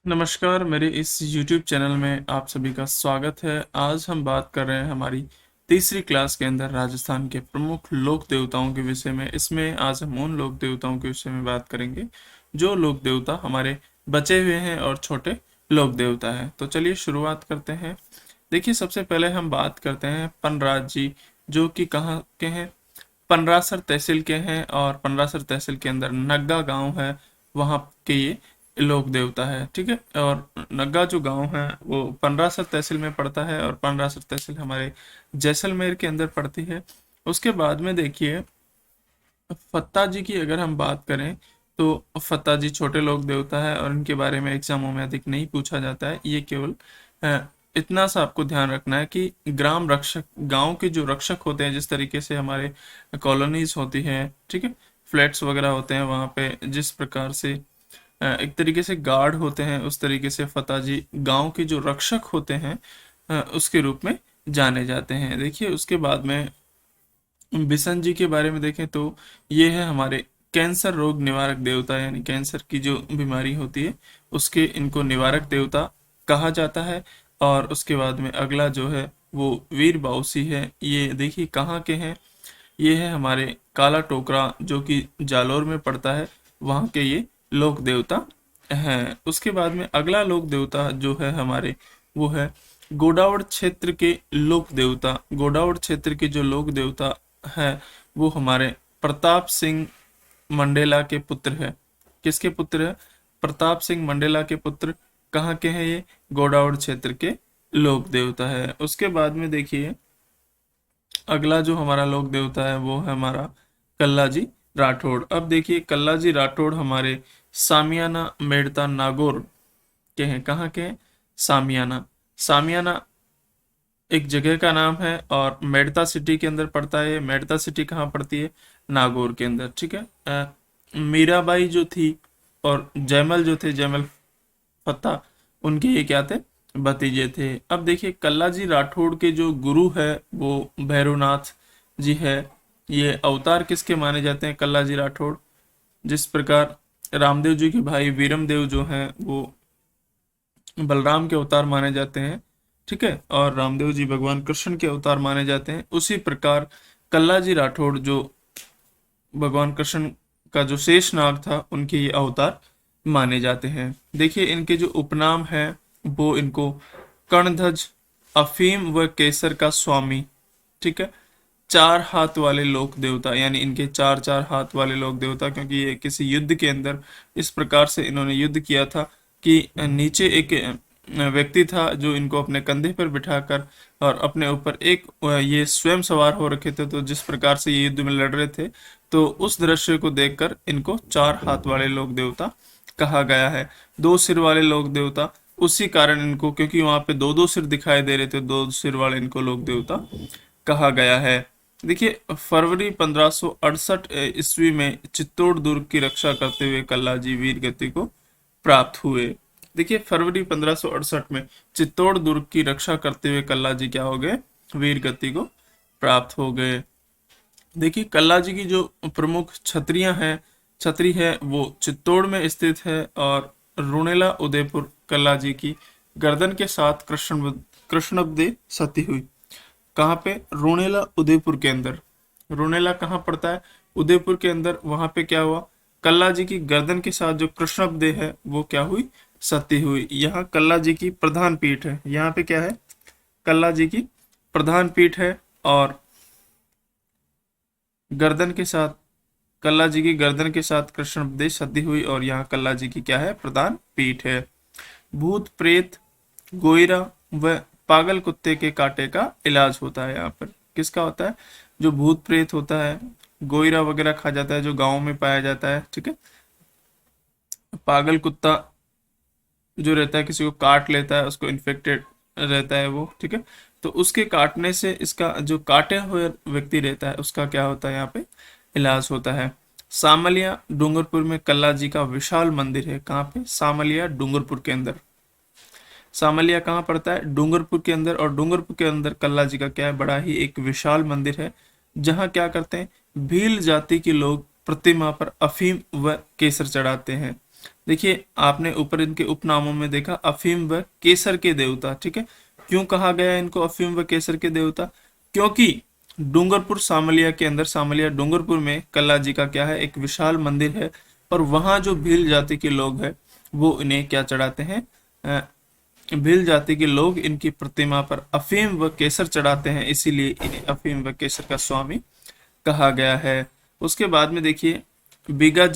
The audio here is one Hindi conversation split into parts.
नमस्कार, मेरे इस YouTube चैनल में आप सभी का स्वागत है। आज हम बात कर रहे हैं हमारी तीसरी क्लास के अंदर राजस्थान के प्रमुख लोक देवताओं के विषय में। इसमें आज हम उन लोक देवताओं के विषय में बात करेंगे जो लोक देवता हमारे बचे हुए हैं और छोटे लोक देवता हैं। तो चलिए शुरुआत करते हैं। देखिए, सबसे पहले हम बात करते हैं पनराज जी, जो कि कहाँ के हैं? पनरासर तहसील के हैं और पनरासर तहसील के अंदर नग्गा गांव है, वहाँ के ये लोक देवता है। ठीक है, और नग्गा जो गांव है वो पनरासर तहसील में पड़ता है और पनरासर तहसील हमारे जैसलमेर के अंदर पड़ती है। उसके बाद में देखिए, फत्ता जी की अगर हम बात करें तो फत्ता जी छोटे लोक देवता है और इनके बारे में एग्जामों में अधिक नहीं पूछा जाता है। ये केवल इतना सा आपको ध्यान रखना है कि ग्राम रक्षक, गांव के जो रक्षक होते हैं, जिस तरीके से हमारे कॉलोनीज होती हैं, ठीक है, फ्लैट्स वगैरह होते हैं, वहाँ पे जिस प्रकार से एक तरीके से गार्ड होते हैं, उस तरीके से फत्ता जी गांव के जो रक्षक होते हैं उसके रूप में जाने जाते हैं। देखिए, उसके बाद में बिशन जी के बारे में देखें तो ये है हमारे कैंसर रोग निवारक देवता, यानी कैंसर की जो बीमारी होती है उसके इनको निवारक देवता कहा जाता है। और उसके बाद में अगला जो है वो वीर बाउसी है। ये देखिए कहाँ के हैं, ये है हमारे काला टोकरा, जो कि जालोर में पड़ता है, वहाँ के ये लोक देवता हैं। उसके बाद में अगला लोक देवता जो है हमारे, वो है गोडावड़ क्षेत्र के लोक देवता। गोडावड़ क्षेत्र के जो लोक देवता है वो हमारे प्रताप सिंह मंडेला के पुत्र है। किसके पुत्र है? प्रताप सिंह मंडेला के पुत्र। कहाँ के हैं ये? गोडावड़ क्षेत्र के लोक देवता है। उसके बाद में देखिए, अगला जो हमारा लोक देवता है वो है हमारा कल्लाजी राठौड़। अब देखिए, कल्लाजी राठौड़ हमारे सामियाना मेड़ता नागौर के हैं। कहाँ के हैं? सामियाना। सामियाना एक जगह का नाम है और मेड़ता सिटी के अंदर पड़ता है। मेड़ता सिटी कहाँ पड़ती है? नागौर के अंदर। ठीक है। मीराबाई जो थी और जयमल जो थे, जयमल फत्ता, उनके ये क्या थे? भतीजे थे। अब देखिए, कल्लाजी राठौड़ के जो गुरु है वो भैरवनाथ जी है। ये अवतार किसके माने जाते हैं? कल्लाजी राठौड़। जिस प्रकार रामदेव जी के भाई वीरम देव जो हैं वो बलराम के अवतार माने जाते हैं, ठीक है, और रामदेव जी भगवान कृष्ण के अवतार माने जाते हैं, उसी प्रकार कल्लाजी राठौड़ जो भगवान कृष्ण का जो शेष नाग था, उनके ये अवतार माने जाते हैं। देखिए, इनके जो उपनाम है वो इनको कर्णध्वज, अफीम व केसर का स्वामी, ठीक है, चार हाथ वाले लोक देवता, यानी इनके चार चार हाथ वाले लोक देवता, क्योंकि ये किसी युद्ध के अंदर इस प्रकार से इन्होंने युद्ध किया था कि नीचे एक व्यक्ति था जो इनको अपने कंधे पर बिठाकर और अपने ऊपर एक ये स्वयं सवार हो रखे थे। तो जिस प्रकार से ये युद्ध में लड़ रहे थे, तो उस दृश्य को देखकर इनको चार हाथ वाले लोक देवता कहा गया है। दो सिर वाले लोक देवता उसी कारण इनको, क्योंकि वहां पे दो दो सिर दिखाई दे रहे थे, दो सिर वाले इनको लोक देवता कहा गया है। देखिए, फरवरी 1568 ईस्वी में चित्तौड़ दुर्ग की रक्षा करते हुए कल्लाजी वीर गति को प्राप्त हुए। देखिए, फरवरी 1568 में चित्तौड़ दुर्ग की रक्षा करते हुए कल्लाजी क्या हो गए? वीर गति को प्राप्त हो गए। देखिए, कल्लाजी की जो प्रमुख छतरियां हैं, छतरी है वो चित्तौड़ में स्थित है और रुणेला उदयपुर कल्लाजी की गर्दन के साथ कृष्णबदे सती हुई। कहाँ पे? रोनेला उदयपुर के अंदर। रोनेला कहाँ पड़ता है? उदयपुर के अंदर। वहां पे क्या हुआ? कल्ला जी की गर्दन के साथ जो कृष्णपदे है वो क्या हुई? सती हुई। यहाँ कल्ला जी की प्रधान पीठ है। यहाँ पे क्या है? कल्ला जी की प्रधान पीठ है और गर्दन के साथ, कल्ला जी की गर्दन के साथ कृष्णपदे सती हुई, और यहाँ कल्ला जी की क्या है? प्रधान पीठ है। भूत प्रेत, गोइरा व पागल कुत्ते के काटे का इलाज होता है। यहाँ पर किसका होता है? जो भूत प्रेत होता है, गोइरा वगैरह खा जाता है, जो गांव में पाया जाता है, ठीक है, पागल कुत्ता जो रहता है किसी को काट लेता है, उसको इन्फेक्टेड रहता है वो, ठीक है, तो उसके काटने से इसका जो काटे हुए व्यक्ति रहता है उसका क्या होता है? यहाँ पे इलाज होता है। सामलिया डूंगरपुर में कल्ला जी का विशाल मंदिर है। कहाँ पे? सामलिया डूंगरपुर के अंदर। सामलिया कहाँ पड़ता है? डूंगरपुर के अंदर। और डूंगरपुर के अंदर कल्ला जी का क्या है? बड़ा ही एक विशाल मंदिर है, जहाँ क्या करते हैं? भील जाति के लोग प्रतिमा पर अफीम व केसर चढ़ाते हैं। देखिए आपने ऊपर इनके उपनामों में देखा अफीम व केसर के देवता, ठीक है। क्यों कहा गया इनको अफीम व केसर के देवता? क्योंकि डूंगरपुर सामलिया के अंदर, सामलिया डूंगरपुर में कल्ला जी का क्या है, एक विशाल मंदिर है, और वहां जो भील जाति के लोग हैं वो इन्हें क्या चढ़ाते हैं, भील जाति के लोग इनकी प्रतिमा पर अफीम व केसर चढ़ाते हैं, इसीलिए इन्हें अफीम व केसर का स्वामी कहा गया है। उसके बाद में देखिए बीगा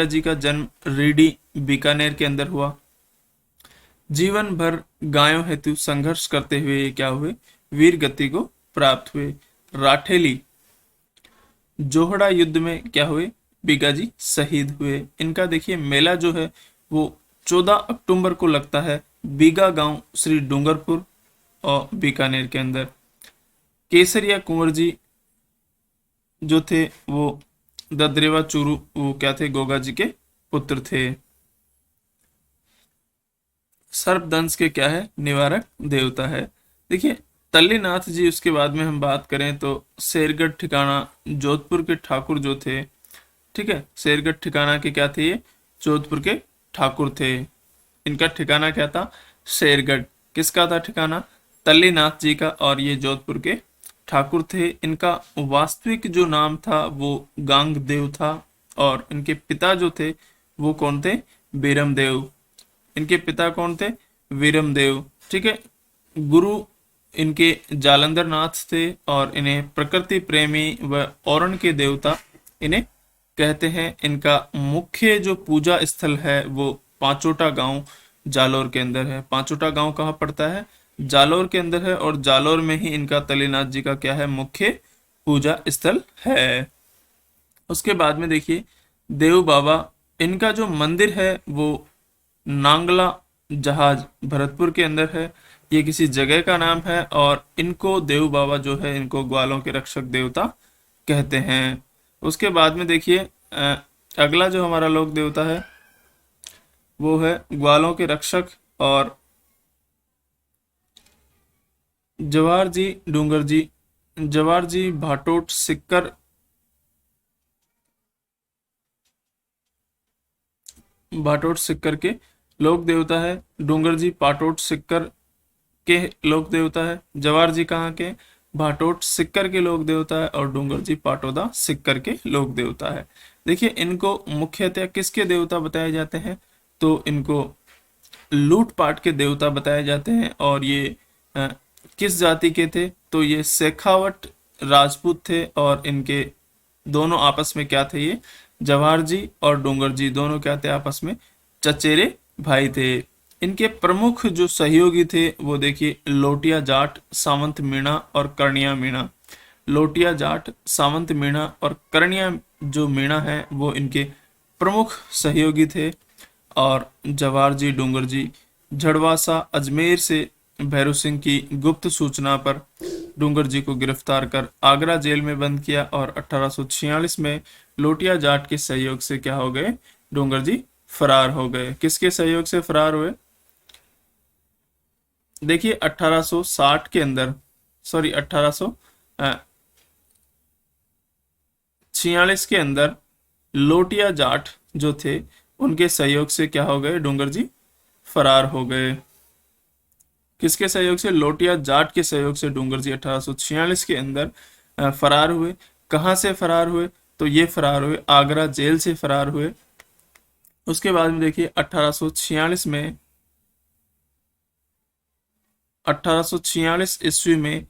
जी का जन्म रीडी बीकानेर के अंदर हुआ। जीवन भर गायों हेतु संघर्ष करते हुए ये क्या हुए, वीर गति को प्राप्त हुए। राठेली जोहड़ा युद्ध में क्या हुए, बीगा जी शहीद हुए। इनका देखिए मेला जो है वो 14 अक्टूबर को लगता है बीगा गांव श्री डूंगरपुर और बीकानेर के अंदर। केसरिया कुंवर जी जो थे वो ददरेवा चूरू, वो क्या थे, गोगा जी के पुत्र थे। सर्पदंश के क्या है, निवारक देवता है। देखिए तल्लीनाथ जी, उसके बाद में हम बात करें तो शेरगढ़ ठिकाना जोधपुर के ठाकुर जो थे, ठीक है, शेरगढ़ ठिकाना के क्या थे, ये जोधपुर के ठाकुर थे। इनका ठिकाना क्या था, शेरगढ़। किसका था ठिकाना, तल्लीनाथ जी का, और ये जोधपुर के ठाकुर थे। इनका वास्तविक जो नाम था वो गांगदेव था, और इनके पिता जो थे वो कौन थे, बीरमदेव। इनके पिता कौन थे, वीरमदेव, ठीक है। गुरु इनके जालंधर नाथ थे, और इन्हें प्रकृति प्रेमी व औरण के देवता इन्हें कहते हैं। इनका मुख्य जो पूजा स्थल है वो पांचोटा गांव जालोर के अंदर है। पांचोटा गांव कहाँ पड़ता है, जालोर के अंदर है, और जालोर में ही इनका तल्लीनाथ जी का क्या है, मुख्य पूजा स्थल है। उसके बाद में देखिए देव बाबा, इनका जो मंदिर है वो नांगला जहाज भरतपुर के अंदर है। ये किसी जगह का नाम है, और इनको देव बाबा जो है इनको ग्वालों के रक्षक देवता कहते हैं। उसके बाद में देखिए अगला जो हमारा लोक देवता है वो है ग्वालों के रक्षक और जवार जी डूंगर जी। जवार जी भाटोट सिक्कर, भाटोट सिक्कर के लोक देवता है। डूंगर जी पाटोट सिक्कर के लोक देवता है। जवार जी कहाँ के, भाटोट सिक्कर के लोक देवता है, और डूंगर जी पाटोदा सिक्कर के लोक देवता है। देखिए इनको मुख्यतः किसके देवता बताए जाते हैं, तो इनको लूटपाट के देवता बताए जाते हैं। और ये किस जाति के थे, तो ये शेखावट राजपूत थे, और इनके दोनों आपस में क्या थे, ये जवाहर जी और डूंगर जी दोनों क्या थे, आपस में चचेरे भाई थे। इनके प्रमुख जो सहयोगी थे वो देखिए लोटिया जाट, सावंत मीणा और कर्णिया मीणा। लोटिया जाट, सावंत मीणा और कर्णिया जो मीणा है वो इनके प्रमुख सहयोगी थे। और जवाहर जी डूंगर जी झड़वासा अजमेर से भैरव सिंह की गुप्त सूचना पर डूंगर जी को गिरफ्तार कर आगरा जेल में बंद किया, और 1846 में लोटिया जाट के सहयोग से क्या हो गए, डूंगर जी फरार हो गए। किसके सहयोग से फरार हुए, देखिए 1860 के अंदर, सॉरी 1846 के अंदर लोटिया जाट जो थे उनके सहयोग से क्या हो गए, डूंगर जी फरार हो गए। किसके सहयोग से, लोटिया जाट के सहयोग से डूंगर जी 1846 के अंदर फरार हुए। कहां से फरार हुए, तो ये फरार हुए आगरा जेल से फरार हुए। उसके बाद में देखिए 1846 में, 1846 ईस्वी में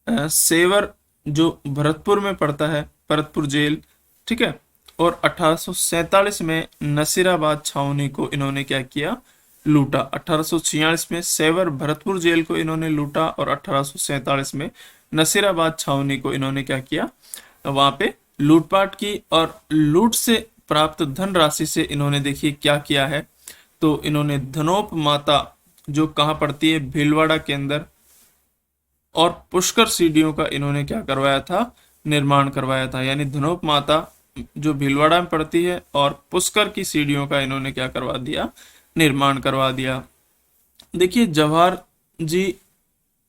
सेवर जो भरतपुर में पड़ता है, भरतपुर जेल, ठीक है। और 1847 में नसीराबाद छावनी को इन्होंने क्या किया, लूटा। 1846 में सेवर भरतपुर जेल को इन्होंने लूटा, और 1847 में नसीराबाद छावनी को इन्होंने क्या किया, वहां पे लूटपाट की। और लूट से प्राप्त धनराशि से इन्होंने देखिए क्या किया है, तो इन्होंने धनोप माता जो कहाँ पड़ती है, भीलवाड़ा के अंदर, और पुष्कर सीढ़ियों का इन्होंने क्या करवाया था, निर्माण करवाया था। यानी धनोप माता जो भीलवाड़ा में पड़ती है और पुष्कर की सीढ़ियों का इन्होंने क्या करवा दिया, निर्माण करवा दिया। देखिए जवाहर जी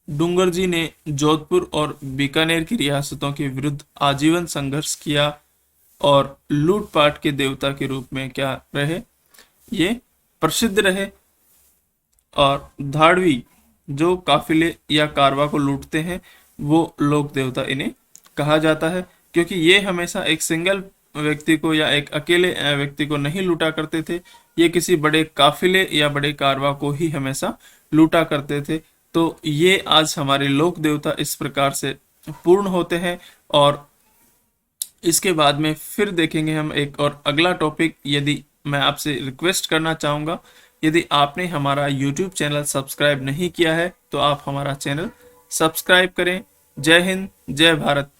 डूंगर जी ने जोधपुर और बीकानेर की रियासतों के विरुद्ध आजीवन संघर्ष किया, और लूटपाट के देवता के रूप में क्या रहे, ये प्रसिद्ध रहे। और धाड़वी जो काफिले या कारवा को लूटते हैं वो लोक देवता इन्हें कहा जाता है, क्योंकि ये हमेशा एक सिंगल व्यक्ति को या एक अकेले व्यक्ति को नहीं लूटा करते थे। ये किसी बड़े काफिले या बड़े कारवा को ही हमेशा लूटा करते थे। तो ये आज हमारे लोक देवता इस प्रकार से पूर्ण होते हैं। और इसके बाद में फिर देखेंगे हम एक और अगला टॉपिक। यदि मैं आपसे रिक्वेस्ट करना चाहूँगा, यदि आपने हमारा यूट्यूब चैनल सब्सक्राइब नहीं किया है तो आप हमारा चैनल सब्सक्राइब करें। जय हिंद, जय भारत।